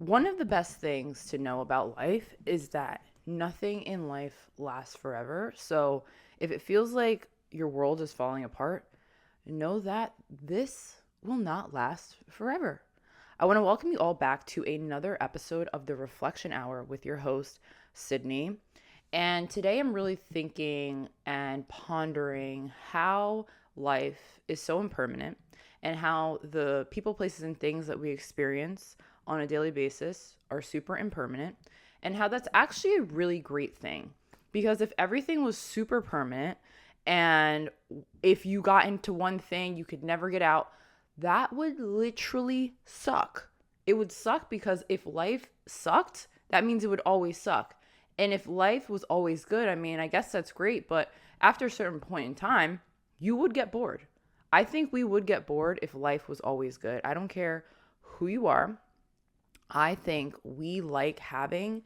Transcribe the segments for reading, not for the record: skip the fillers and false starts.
One of the best things to know about life is that nothing in life lasts forever. So if it feels like your world is falling apart, know that this will not last forever. I want to welcome you all back to another episode of the Reflection Hour with your host, Sidni. And today I'm really thinking and pondering how life is so impermanent and how the people, places, and things that we experience on a daily basis are super impermanent, and how that's actually a really great thing. Because if everything was super permanent and if you got into one thing, you could never get out, that would literally suck. It would suck because if life sucked, that means it would always suck. And if life was always good, I mean, I guess that's great, but after a certain point in time, you would get bored. I think we would get bored if life was always good. I don't care who you are. I think we like having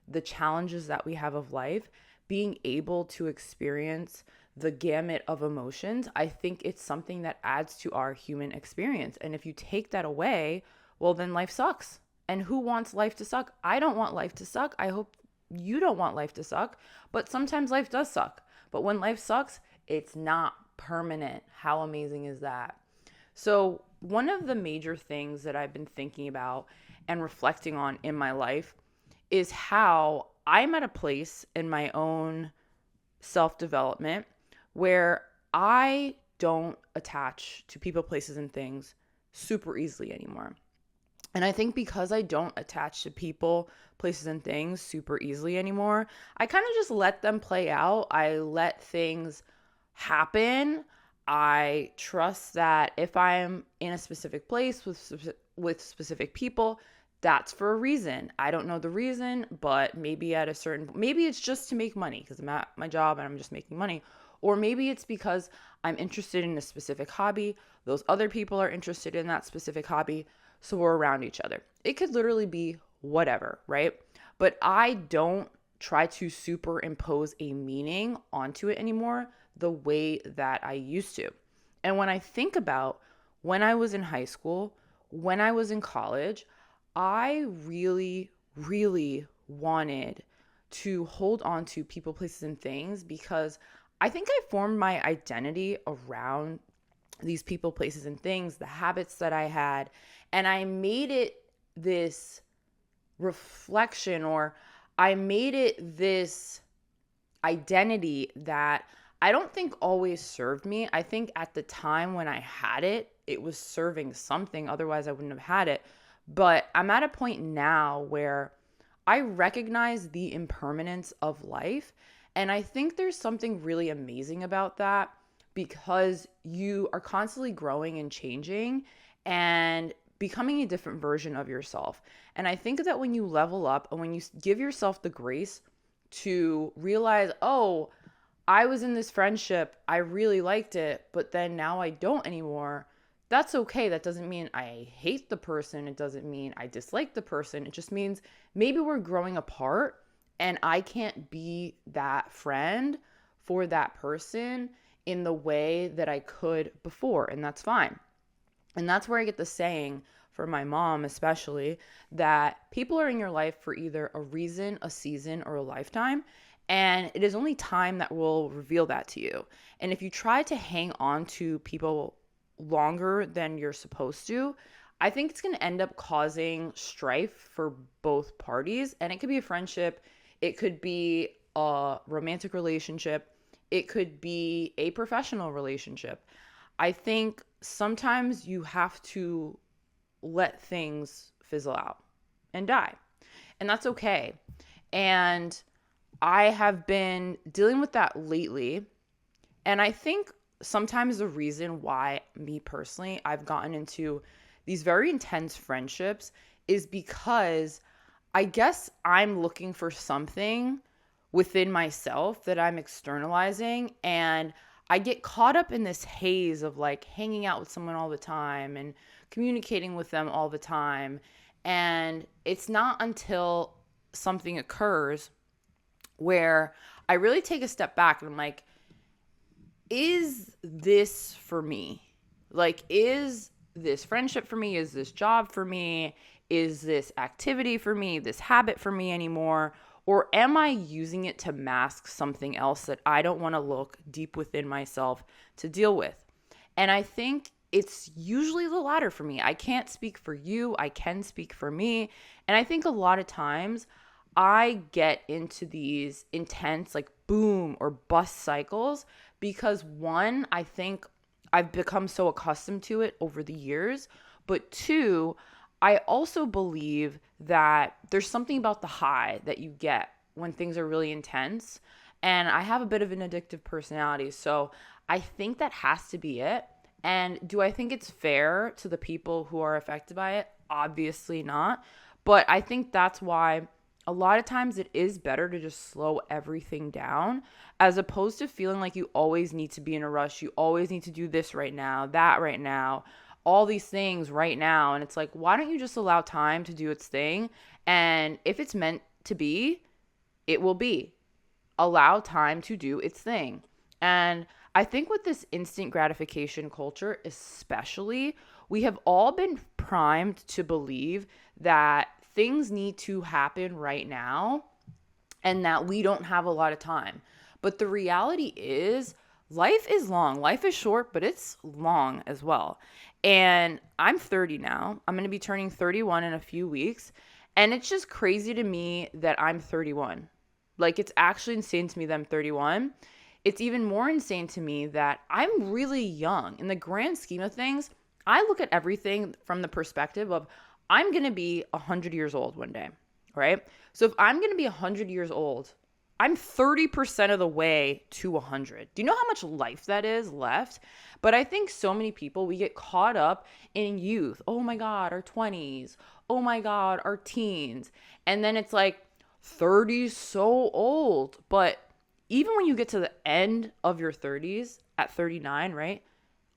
the challenges that we have of life, being able to experience the gamut of emotions. I think it's something that adds to our human experience. And if you take that away, well, then life sucks. And who wants life to suck? I don't want life to suck. I hope you don't want life to suck. But sometimes life does suck. But when life sucks, it's not permanent. How amazing is that? So, one of the major things that I've been thinking about and reflecting on in my life is how I'm at a place in my own self development where I don't attach to people, places, and things super easily anymore. And I think because I don't attach to people, places, and things super easily anymore, I kind of just let them play out. I let things happen. I trust that if I'm in a specific place with specific people, that's for a reason. I don't know the reason, but maybe it's just to make money because I'm at my job and I'm just making money. Or maybe it's because I'm interested in a specific hobby. Those other people are interested in that specific hobby. So we're around each other. It could literally be whatever, right? But I don't try to superimpose a meaning onto it anymore the way that I used to. And when I think about when I was in high school, when I was in college, I really, really wanted to hold on to people, places, and things because I think I formed my identity around these people, places, and things, the habits that I had, and I made it this reflection, or I made it this identity that I don't think always served me. I think at the time when I had it, it was serving something. Otherwise, I wouldn't have had it. But I'm at a point now where I recognize the impermanence of life. And I think there's something really amazing about that because you are constantly growing and changing and becoming a different version of yourself. And I think that when you level up and when you give yourself the grace to realize, oh, I was in this friendship, I really liked it, but then now I don't anymore. That's okay. That doesn't mean I hate the person. It doesn't mean I dislike the person. It just means maybe we're growing apart and I can't be that friend for that person in the way that I could before. And that's fine. And that's where I get the saying from my mom, especially, that people are in your life for either a reason, a season, or a lifetime. And it is only time that will reveal that to you. And if you try to hang on to people longer than you're supposed to, I think it's going to end up causing strife for both parties. And it could be a friendship, it could be a romantic relationship, it could be a professional relationship. I think sometimes you have to let things fizzle out and die. And that's okay. And I have been dealing with that lately. And I think sometimes the reason why, me personally, I've gotten into these very intense friendships is because I guess I'm looking for something within myself that I'm externalizing. And I get caught up in this haze of like hanging out with someone all the time and communicating with them all the time. And it's not until something occurs where I really take a step back and I'm like, is this for me? Like, is this friendship for me? Is this job for me? is this activity for me, this habit for me anymore? Or am I using it to mask something else that I don't want to look deep within myself to deal with? And I think it's usually the latter for me. I can't speak for you. I can speak for me. And I think a lot of times I get into these intense, like, boom or bust cycles because, one, I think I've become so accustomed to it over the years. But two, I also believe that there's something about the high that you get when things are really intense. And I have a bit of an addictive personality. So I think that has to be it. And do I think it's fair to the people who are affected by it? Obviously not. But I think that's why a lot of times it is better to just slow everything down as opposed to feeling like you always need to be in a rush. You always need to do this right now, that right now, all these things right now. And it's like, why don't you just allow time to do its thing? And if it's meant to be, it will be. Allow time to do its thing. And I think with this instant gratification culture, especially, we have all been primed to believe that things need to happen right now and that we don't have a lot of time. But the reality is, life is long. Life is short, but it's long as well. And I'm 30 now. I'm going to be turning 31 in a few weeks. And it's just crazy to me that I'm 31. Like, it's actually insane to me that I'm 31. It's even more insane to me that I'm really young. In the grand scheme of things, I look at everything from the perspective of I'm going to be 100 years old one day, right? So if I'm going to be 100 years old, I'm 30% of the way to 100. Do you know how much life that is left? But I think so many people, we get caught up in youth. Oh my God, our 20s. Oh my God, our teens. And then it's like 30's so old. But even when you get to the end of your 30s at 39, right?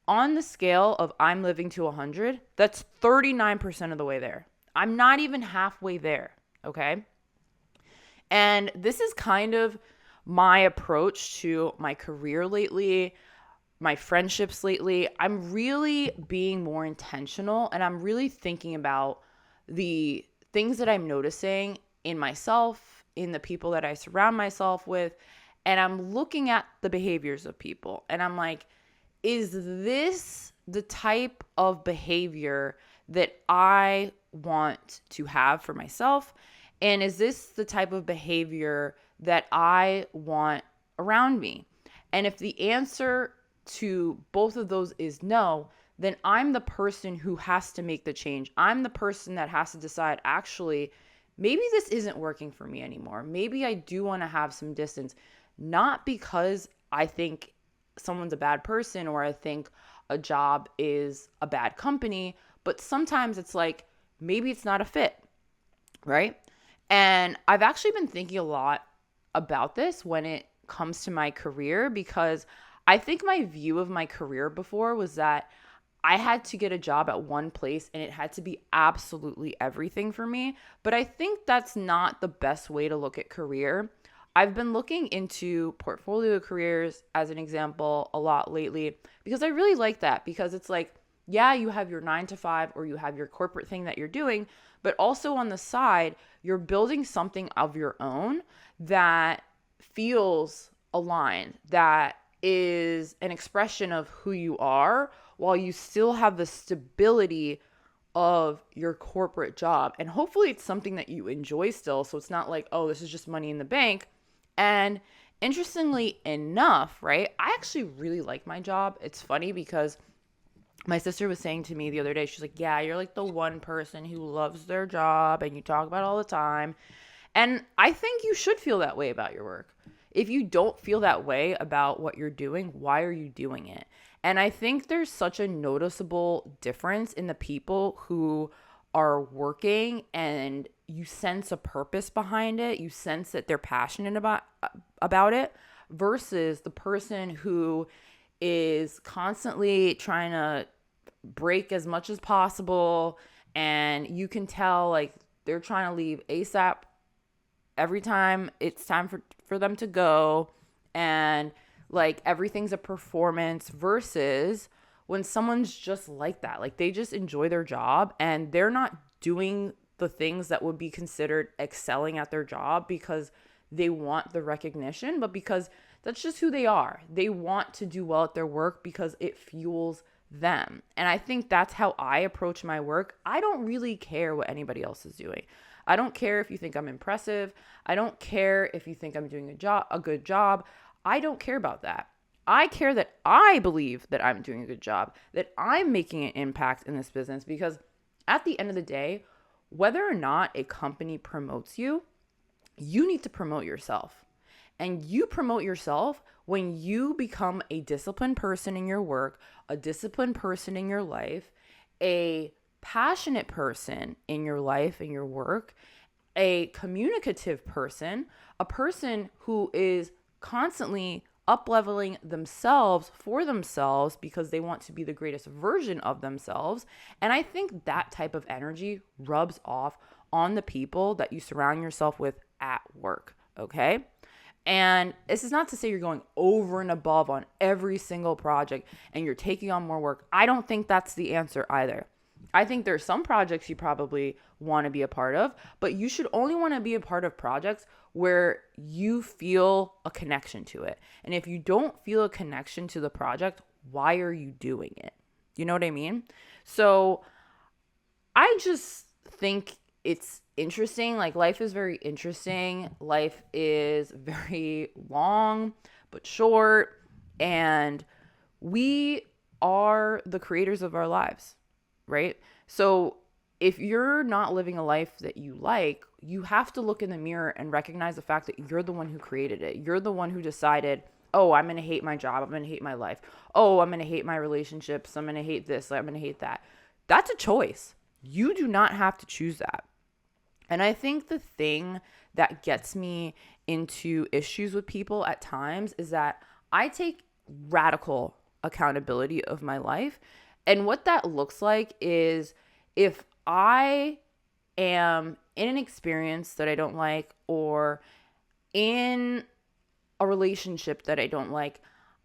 On the scale of I'm living to 100, that's 39% of the way there. I'm not even halfway there, okay? And this is kind of my approach to my career lately, my friendships lately. I'm really being more intentional and I'm really thinking about the things that I'm noticing in myself, in the people that I surround myself with, and I'm looking at the behaviors of people. And I'm like, is this the type of behavior that I want to have for myself? And is this the type of behavior that I want around me? And if the answer to both of those is no, then I'm the person who has to make the change. I'm the person that has to decide, actually, maybe this isn't working for me anymore. Maybe I do want to have some distance, not because I think someone's a bad person or I think a job is a bad company, but sometimes it's like, maybe it's not a fit, right? And I've actually been thinking a lot about this when it comes to my career, because I think my view of my career before was that I had to get a job at one place and it had to be absolutely everything for me. But I think that's not the best way to look at career. I've been looking into portfolio careers as an example a lot lately because I really like that, because it's like, yeah, you have your 9 to 5 or you have your corporate thing that you're doing, but also on the side, you're building something of your own that feels aligned, that is an expression of who you are while you still have the stability of your corporate job. And hopefully it's something that you enjoy still. So it's not like, oh, this is just money in the bank. And interestingly enough, right, I actually really like my job. It's funny because my sister was saying to me the other day, she's like, yeah, you're like the one person who loves their job and you talk about it all the time. And I think you should feel that way about your work. If you don't feel that way about what you're doing, why are you doing it? And I think there's such a noticeable difference in the people who are working and you sense a purpose behind it. You sense that they're passionate about it versus the person who is constantly trying to break as much as possible. And you can tell like they're trying to leave ASAP every time it's time for them to go. And like everything's a performance, versus when someone's just like that, like they just enjoy their job and they're not doing the things that would be considered excelling at their job because they want the recognition, but because that's just who they are. They want to do well at their work because it fuels them. And I think that's how I approach my work. I don't really care what anybody else is doing. I don't care if you think I'm impressive. I don't care if you think I'm doing a good job. I don't care about that. I care that I believe that I'm doing a good job, that I'm making an impact in this business, because at the end of the day, whether or not a company promotes you, you need to promote yourself. And you promote yourself when you become a disciplined person in your work, a disciplined person in your life, a passionate person in your life and your work, a communicative person, a person who is constantly up-leveling themselves for themselves because they want to be the greatest version of themselves. And I think that type of energy rubs off on the people that you surround yourself with at work, okay? And this is not to say you're going over and above on every single project and you're taking on more work. I don't think that's the answer either. I think there's some projects you probably want to be a part of, but you should only want to be a part of projects where you feel a connection to it. And if you don't feel a connection to the project, why are you doing it? You know what I mean? So I just think it's interesting. Like, life is very interesting. Life is very long but short, and we are the creators of our lives, right? So if you're not living a life that you like, you have to look in the mirror and recognize the fact that you're the one who created it. You're the one who decided, oh, I'm going to hate my job. I'm going to hate my life. Oh, I'm going to hate my relationships. I'm going to hate this. I'm going to hate that. That's a choice. You do not have to choose that. And I think the thing that gets me into issues with people at times is that I take radical accountability of my life. And what that looks like is, if I am in an experience that I don't like, or in a relationship that I don't like,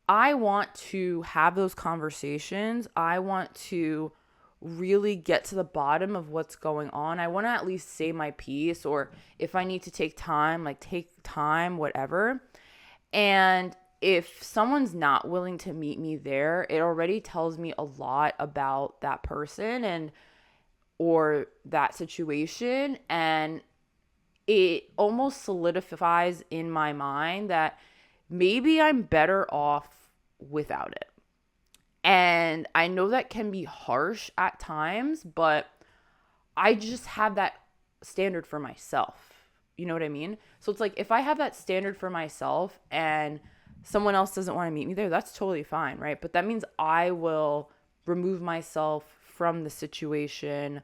I want to have those conversations. I want to really get to the bottom of what's going on. I want to at least say my piece, or if I need to take time, like take time, whatever. And if someone's not willing to meet me there, it already tells me a lot about that person and or that situation, and it almost solidifies in my mind that maybe I'm better off without it. And I know that can be harsh at times, but I just have that standard for myself. You know what I mean? So it's like, if I have that standard for myself and someone else doesn't want to meet me there, that's totally fine, right? But that means I will remove myself from the situation,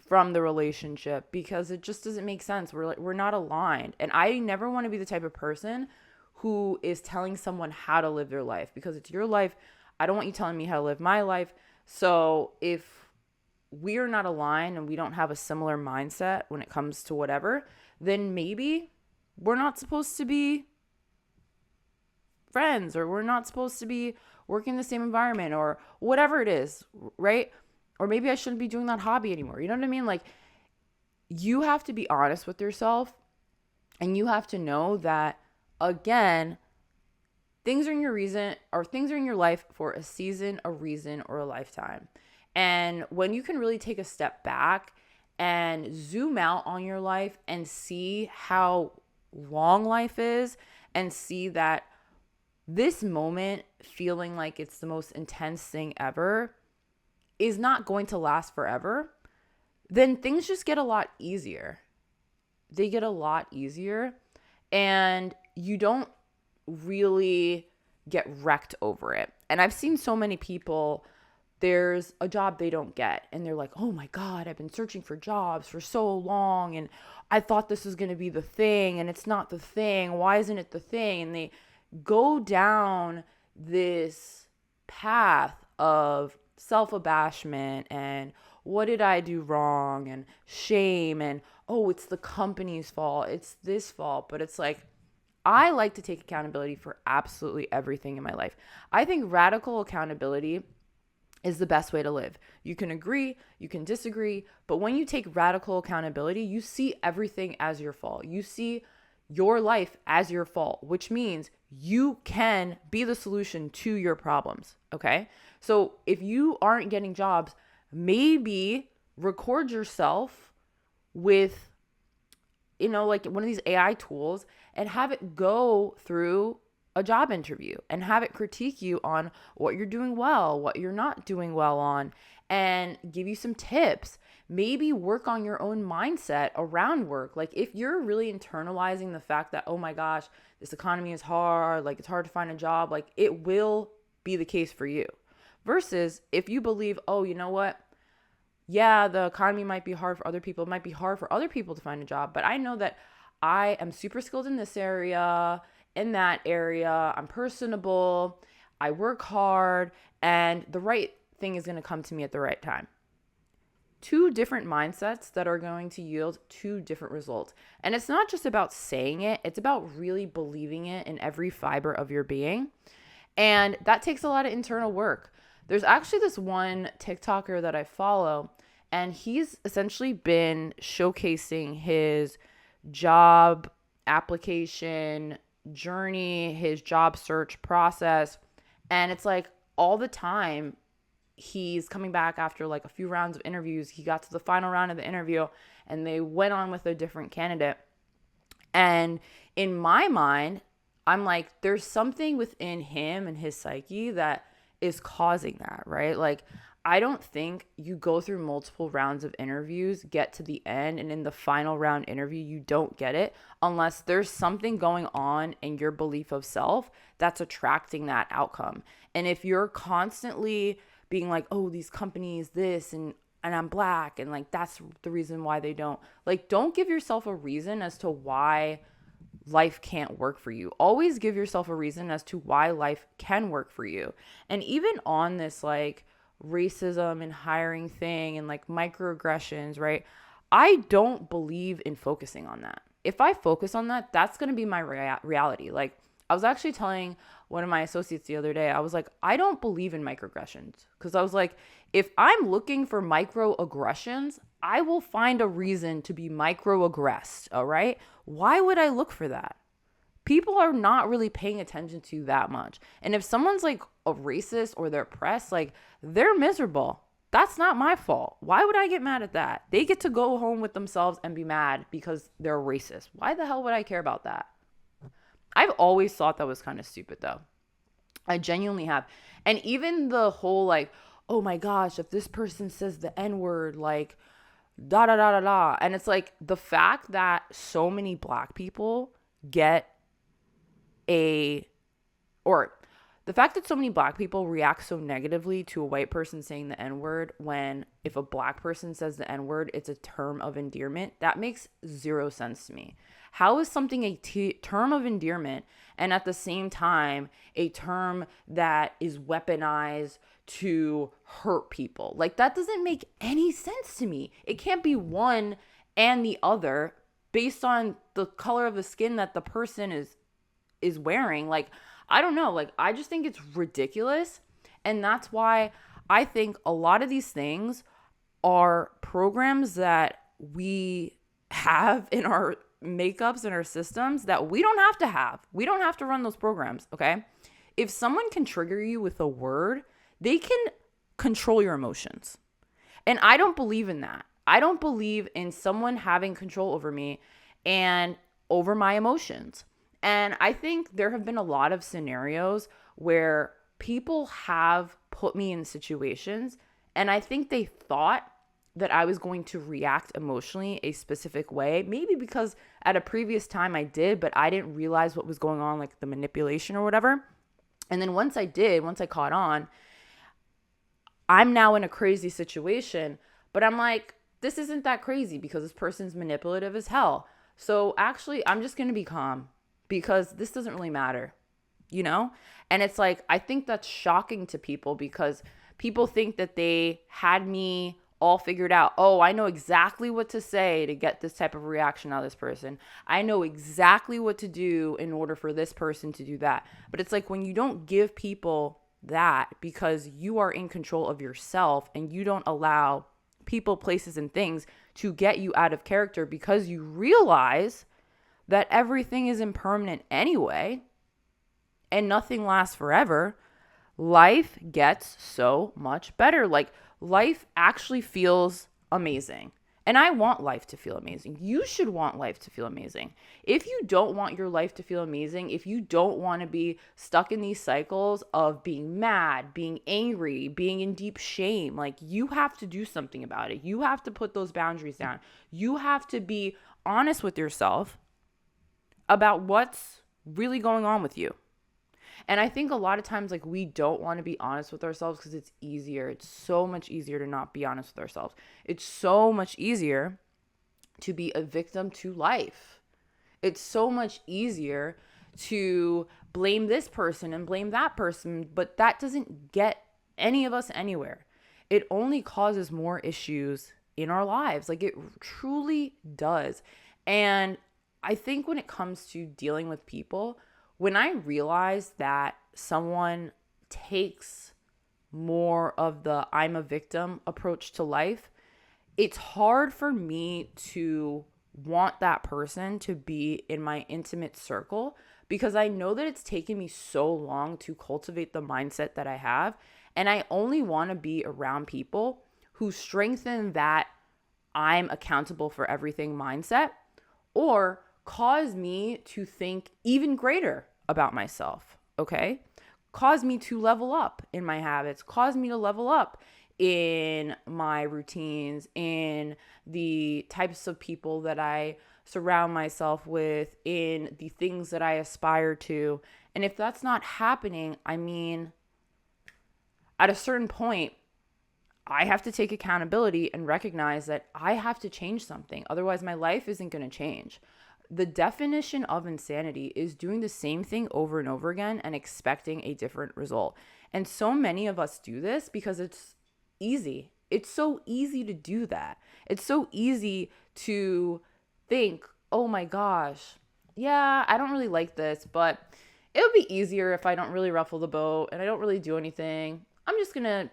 from the relationship, because it just doesn't make sense. We're not aligned. And I never want to be the type of person who is telling someone how to live their life, because it's your life. I don't want you telling me how to live my life. So if we are not aligned and we don't have a similar mindset when it comes to whatever, then maybe we're not supposed to be friends, or we're not supposed to be working in the same environment, or whatever it is, right? Or maybe I shouldn't be doing that hobby anymore. You know what I mean? Like, you have to be honest with yourself, and you have to know that, again, things are in your life for a season, a reason, or a lifetime. And when you can really take a step back and zoom out on your life and see how long life is, and see that this moment, feeling like it's the most intense thing ever, is not going to last forever, then things just get a lot easier. They get a lot easier, and you don't really get wrecked over it. And I've seen so many people, there's a job they don't get, and they're like, oh my God, I've been searching for jobs for so long, and I thought this was going to be the thing, and it's not the thing. Why isn't it the thing? And they go down this path of self-abashment and what did I do wrong, and shame, and oh, it's the company's fault, it's this fault. But it's like, I like to take accountability for absolutely everything in my life. I think radical accountability is the best way to live. You can agree, you can disagree, but when you take radical accountability, you see everything as your fault. You see your life as your fault, which means you can be the solution to your problems, okay? So if you aren't getting jobs, maybe record yourself with, like one of these AI tools and have it go through a job interview and have it critique you on what you're doing well, what you're not doing well on, and give you some tips. Maybe work on your own mindset around work. Like if you're really internalizing the fact that, oh my gosh, this economy is hard, like it's hard to find a job, like it will be the case for you. Versus if you believe, oh, you know what? Yeah, the economy might be hard for other people. It might be hard for other people to find a job, but I know that I am super skilled in this area, in that area. I'm personable. I work hard, and the right thing is going to come to me at the right time. Two different mindsets that are going to yield two different results. And it's not just about saying it, it's about really believing it in every fiber of your being. And that takes a lot of internal work. There's actually this one TikToker that I follow, and he's essentially been showcasing his job application journey, his job search process. And it's like all the time he's coming back after like a few rounds of interviews. He got to the final round of the interview and they went on with a different candidate. And in my mind, I'm like, there's something within him and his psyche that is causing that, right? Like, I don't think you go through multiple rounds of interviews, get to the end, and in the final round interview, you don't get it unless there's something going on in your belief of self that's attracting that outcome. And if you're constantly being like, oh, these companies, this, and I'm black, and like, that's the reason why they don't, like, don't give yourself a reason as to why life can't work for you. Always give yourself a reason as to why life can work for you. And even on this, like, racism and hiring thing and like microaggressions, right? I don't believe in focusing on that. If I focus on that, that's going to be my reality. Like I was actually telling one of my associates the other day, I was like, I don't believe in microaggressions because I was like, if I'm looking for microaggressions, I will find a reason to be microaggressed. All right. Why would I look for that? People are not really paying attention to that much. And if someone's like a racist or they're oppressed, like they're miserable. That's not my fault. Why would I get mad at that? They get to go home with themselves and be mad because they're racist. Why the hell would I care about that? I've always thought that was kind of stupid though. I genuinely have. And even the whole like, oh my gosh, if this person says the N-word, like da da da da da. And it's like the fact that so many black people get the fact that so many black people react so negatively to a white person saying the N-word when if a black person says the N-word, it's a term of endearment, that makes zero sense to me. How is something a term of endearment and at the same time a term that is weaponized to hurt people? Like that doesn't make any sense to me. It can't be one and the other based on the color of the skin that the person is wearing. Like, I don't know. Like, I just think it's ridiculous. And that's why I think a lot of these things are programs that we have in our makeups and our systems that we don't have to have. We don't have to run those programs, okay? If someone can trigger you with a word, they can control your emotions. And I don't believe in that. I don't believe in someone having control over me and over my emotions. And I think there have been a lot of scenarios where people have put me in situations and I think they thought that I was going to react emotionally a specific way. Maybe because at a previous time I did, but I didn't realize what was going on, like the manipulation or whatever. And then once I caught on, I'm now in a crazy situation, but I'm like, this isn't that crazy because this person's manipulative as hell. So actually, I'm just going to be calm. Because this doesn't really matter, you know? And it's like, I think that's shocking to people because people think that they had me all figured out. Oh, I know exactly what to say to get this type of reaction out of this person. I know exactly what to do in order for this person to do that. But it's like when you don't give people that because you are in control of yourself and you don't allow people, places, and things to get you out of character because you realize that everything is impermanent anyway and nothing lasts forever, life gets so much better. Like, life actually feels amazing. And I want life to feel amazing. You should want life to feel amazing. If you don't want your life to feel amazing, if you don't want to be stuck in these cycles of being mad, being angry, being in deep shame, like, you have to do something about it. You have to put those boundaries down. You have to be honest with yourself about what's really going on with you. And I think a lot of times, like, we don't want to be honest with ourselves because it's easier. It's so much easier to not be honest with ourselves. It's so much easier to be a victim to life. It's so much easier to blame this person and blame that person, but that doesn't get any of us anywhere. It only causes more issues in our lives. Like, it truly does. And I think when it comes to dealing with people, when I realize that someone takes more of the I'm a victim approach to life, it's hard for me to want that person to be in my intimate circle because I know that it's taken me so long to cultivate the mindset that I have. And I only want to be around people who strengthen that I'm accountable for everything mindset or cause me to think even greater about myself, okay? Cause me to level up in my habits, cause me to level up in my routines, in the types of people that I surround myself with, in the things that I aspire to. And if that's not happening, I mean, at a certain point, I have to take accountability and recognize that I have to change something. Otherwise, my life isn't going to change. The definition of insanity is doing the same thing over and over again and expecting a different result. And so many of us do this because it's easy. It's so easy to do that. It's so easy to think, oh my gosh, yeah, I don't really like this, but it would be easier if I don't really ruffle the boat and I don't really do anything. I'm just going to,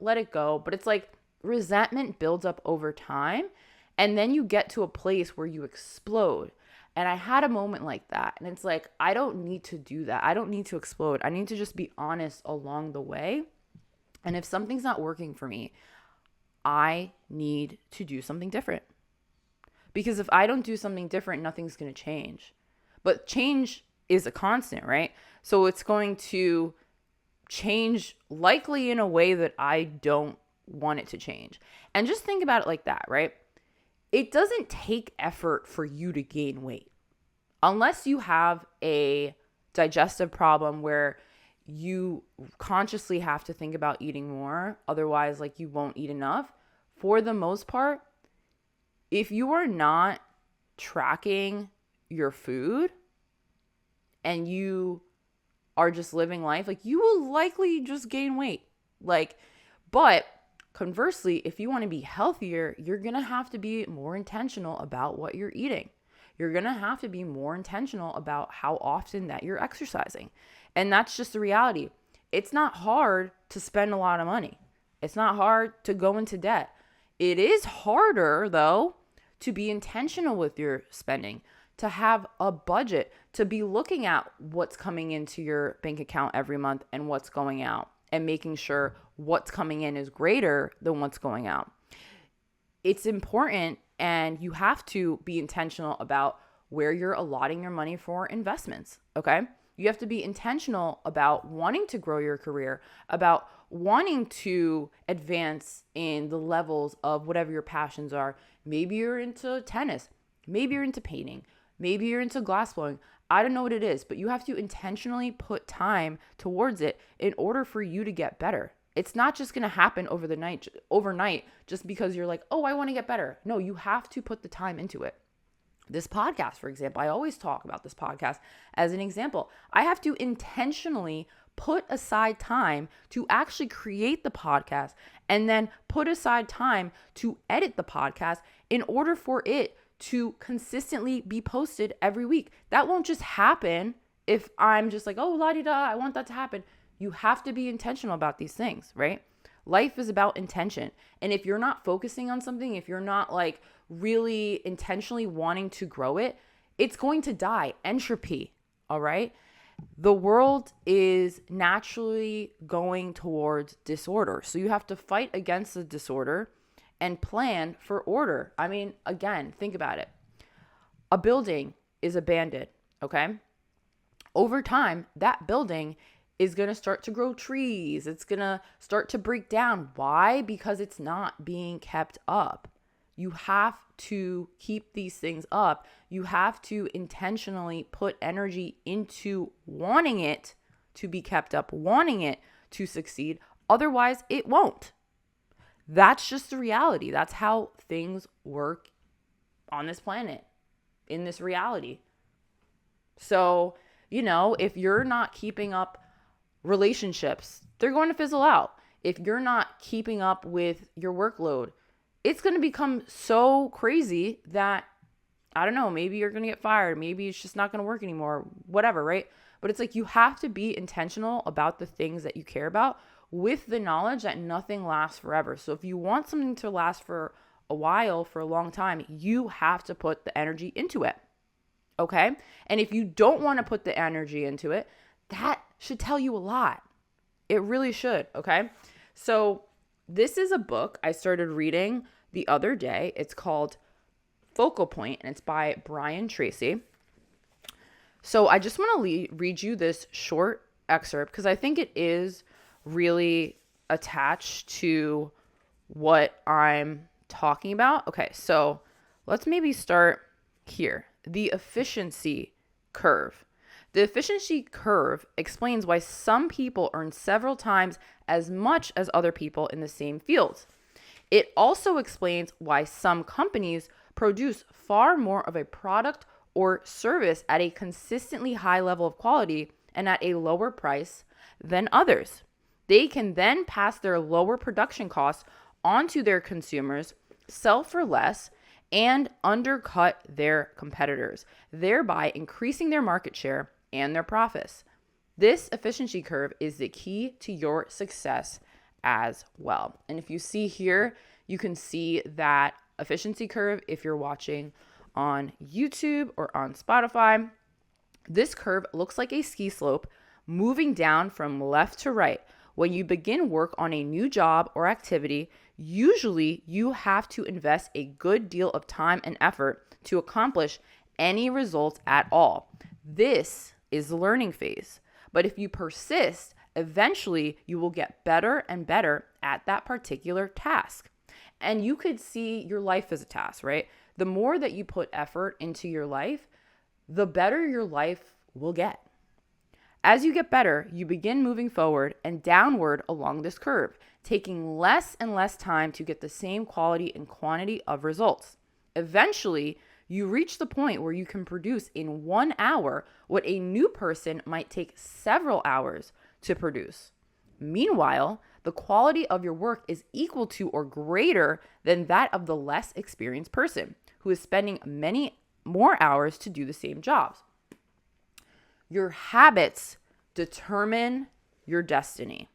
let it go. But it's like resentment builds up over time. And then you get to a place where you explode. And I had a moment like that. And it's like, I don't need to do that. I don't need to explode. I need to just be honest along the way. And if something's not working for me, I need to do something different. Because if I don't do something different, nothing's going to change. But change is a constant, right? So it's going to change likely in a way that I don't want it to change. And just think about it like that, right? It doesn't take effort for you to gain weight. Unless you have a digestive problem where you consciously have to think about eating more, otherwise, like, you won't eat enough. For the most part, if you are not tracking your food and you are just living life, like, you will likely just gain weight. But conversely, if you want to be healthier, you're going to have to be more intentional about what you're eating. You're going to have to be more intentional about how often that you're exercising. And that's just the reality. It's not hard to spend a lot of money. It's not hard to go into debt. It is harder, though, to be intentional with your spending, to have a budget, to be looking at what's coming into your bank account every month and what's going out, and making sure what's coming in is greater than what's going out. It's important, and you have to be intentional about where you're allotting your money for investments, okay? You have to be intentional about wanting to grow your career, about wanting to advance in the levels of whatever your passions are. Maybe you're into tennis. Maybe you're into painting. Maybe you're into glassblowing. I don't know what it is, but you have to intentionally put time towards it in order for you to get better. It's not just going to happen overnight just because you're like, oh, I want to get better. No, you have to put the time into it. This podcast, for example, I always talk about this podcast as an example. I have to intentionally put aside time to actually create the podcast and then put aside time to edit the podcast in order for it to consistently be posted every week. That won't just happen if I'm just like, oh, la-di-da, I want that to happen. You have to be intentional about these things, right? Life is about intention. And if you're not focusing on something, if you're not like really intentionally wanting to grow it, it's going to die. Entropy, all right? The world is naturally going towards disorder. So you have to fight against the disorder and plan for order. I mean, again, think about it. A building is abandoned, okay? Over time, that building is going to start to grow trees. It's going to start to break down. Why? Because it's not being kept up. You have to keep these things up. You have to intentionally put energy into wanting it to be kept up, wanting it to succeed. Otherwise, it won't. That's just the reality. That's how things work on this planet, in this reality. So, if you're not keeping up relationships, they're going to fizzle out. If you're not keeping up with your workload, it's going to become so crazy that, I don't know, maybe you're going to get fired. Maybe it's just not going to work anymore, whatever, right? But it's like you have to be intentional about the things that you care about with the knowledge that nothing lasts forever. So if you want something to last for a while, for a long time, you have to put the energy into it, okay? And if you don't want to put the energy into it, that should tell you a lot. It really should, okay? So this is a book I started reading the other day. It's called Focal Point, and it's by Brian Tracy. So I just want to read you this short excerpt because I think it is really attached to what I'm talking about. Okay, so let's maybe start here. The efficiency curve. The efficiency curve explains why some people earn several times as much as other people in the same fields. It also explains why some companies produce far more of a product or service at a consistently high level of quality and at a lower price than others. They can then pass their lower production costs onto their consumers, sell for less, and undercut their competitors, thereby increasing their market share and their profits. This efficiency curve is the key to your success as well. And if you see here, you can see that efficiency curve if you're watching on YouTube or on Spotify. This curve looks like a ski slope moving down from left to right. When you begin work on a new job or activity, usually you have to invest a good deal of time and effort to accomplish any results at all. This is the learning phase. But if you persist, eventually you will get better and better at that particular task. And you could see your life as a task, right? The more that you put effort into your life, the better your life will get. As you get better, you begin moving forward and downward along this curve, taking less and less time to get the same quality and quantity of results. Eventually, you reach the point where you can produce in 1 hour what a new person might take several hours to produce. Meanwhile, the quality of your work is equal to or greater than that of the less experienced person who is spending many more hours to do the same jobs. Your habits determine your destiny.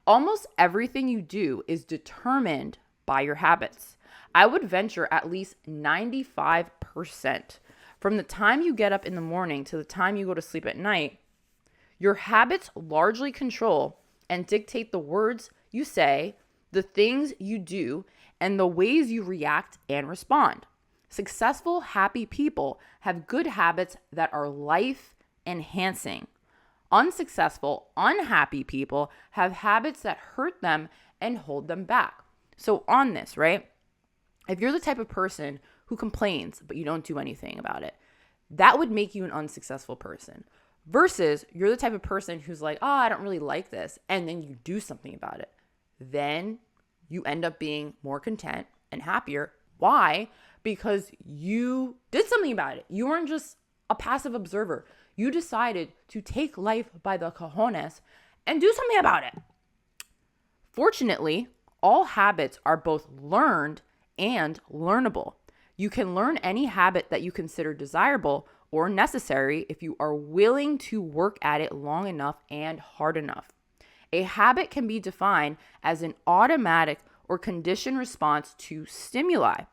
Almost everything you do is determined by your habits. I would venture at least 95%. From the time you get up in the morning to the time you go to sleep at night, your habits largely control and dictate the words you say, the things you do, and the ways you react and respond. Successful, happy people have good habits that are life-enhancing. Unsuccessful, unhappy people have habits that hurt them and hold them back. So on this, right? If you're the type of person who complains, but you don't do anything about it, that would make you an unsuccessful person. Versus you're the type of person who's like, oh, I don't really like this. And then you do something about it. Then you end up being more content and happier. Why? Because you did something about it. You weren't just a passive observer. You decided to take life by the cojones and do something about it. Fortunately, all habits are both learned and learnable. You can learn any habit that you consider desirable or necessary if you are willing to work at it long enough and hard enough. A habit can be defined as an automatic or conditioned response to stimuli.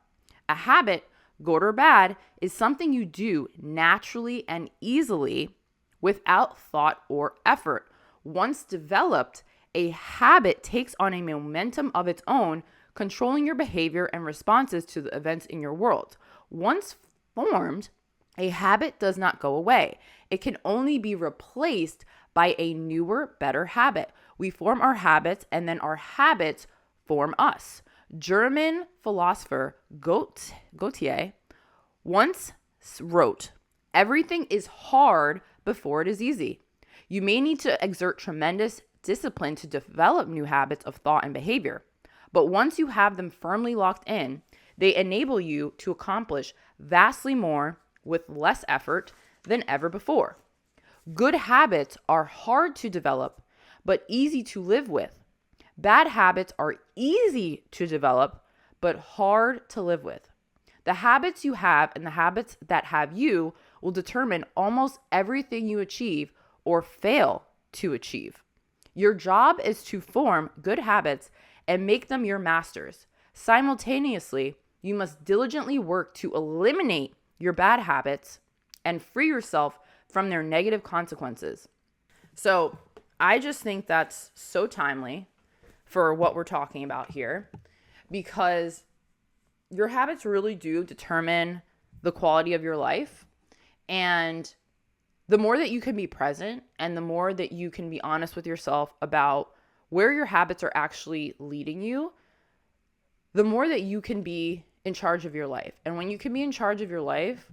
A habit, good or bad, is something you do naturally and easily without thought or effort. Once developed, a habit takes on a momentum of its own, controlling your behavior and responses to the events in your world. Once formed, a habit does not go away. It can only be replaced by a newer, better habit. We form our habits, and then our habits form us. German philosopher Goethe once wrote, "Everything is hard before it is easy." You may need to exert tremendous discipline to develop new habits of thought and behavior. But once you have them firmly locked in, they enable you to accomplish vastly more with less effort than ever before. Good habits are hard to develop, but easy to live with. Bad habits are easy to develop, but hard to live with. The habits you have and the habits that have you will determine almost everything you achieve or fail to achieve. Your job is to form good habits and make them your masters. Simultaneously, you must diligently work to eliminate your bad habits and free yourself from their negative consequences. So I just think that's so timely for what we're talking about here, because your habits really do determine the quality of your life. And the more that you can be present and the more that you can be honest with yourself about where your habits are actually leading you, the more that you can be in charge of your life. And when you can be in charge of your life,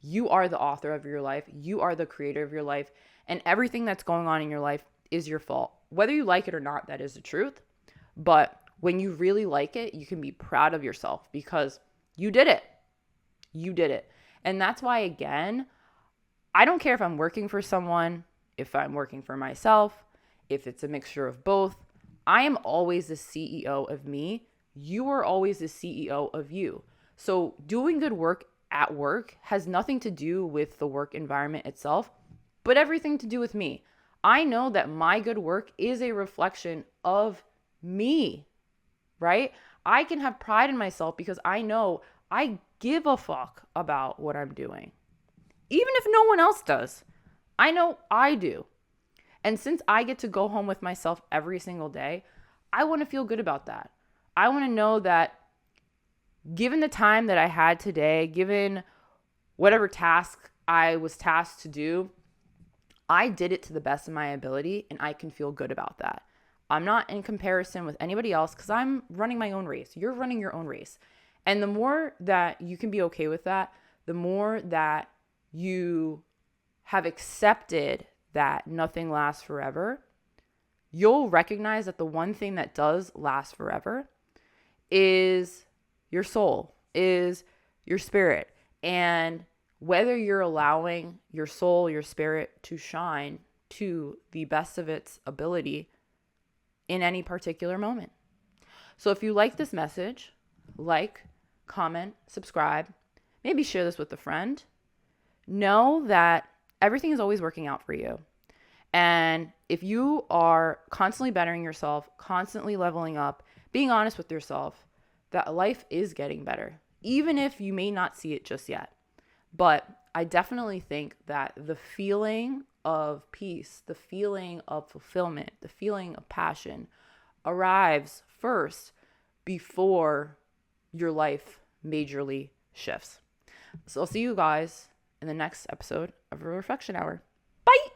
you are the author of your life. You are the creator of your life. And everything that's going on in your life is your fault. Whether you like it or not, that is the truth. But when you really like it, you can be proud of yourself because you did it. You did it. And that's why, again, I don't care if I'm working for someone, if I'm working for myself, if it's a mixture of both. I am always the CEO of me. You are always the CEO of you. So doing good work at work has nothing to do with the work environment itself, but everything to do with me. I know that my good work is a reflection of me, right? I can have pride in myself because I know I give a fuck about what I'm doing. Even if no one else does, I know I do. And since I get to go home with myself every single day, I want to feel good about that. I want to know that given the time that I had today, given whatever task I was tasked to do, I did it to the best of my ability and I can feel good about that. I'm not in comparison with anybody else because I'm running my own race. You're running your own race. And the more that you can be okay with that, the more that you have accepted that nothing lasts forever, you'll recognize that the one thing that does last forever is your soul, is your spirit. And whether you're allowing your soul, your spirit to shine to the best of its ability in any particular moment. So if you like this message, like, comment, subscribe, maybe share this with a friend. Know that everything is always working out for you. And if you are constantly bettering yourself, constantly leveling up, being honest with yourself, that life is getting better, even if you may not see it just yet. But I definitely think that the feeling of peace, the feeling of fulfillment, the feeling of passion arrives first before your life majorly shifts. So I'll see you guys in the next episode of a Reflection Hour. Bye!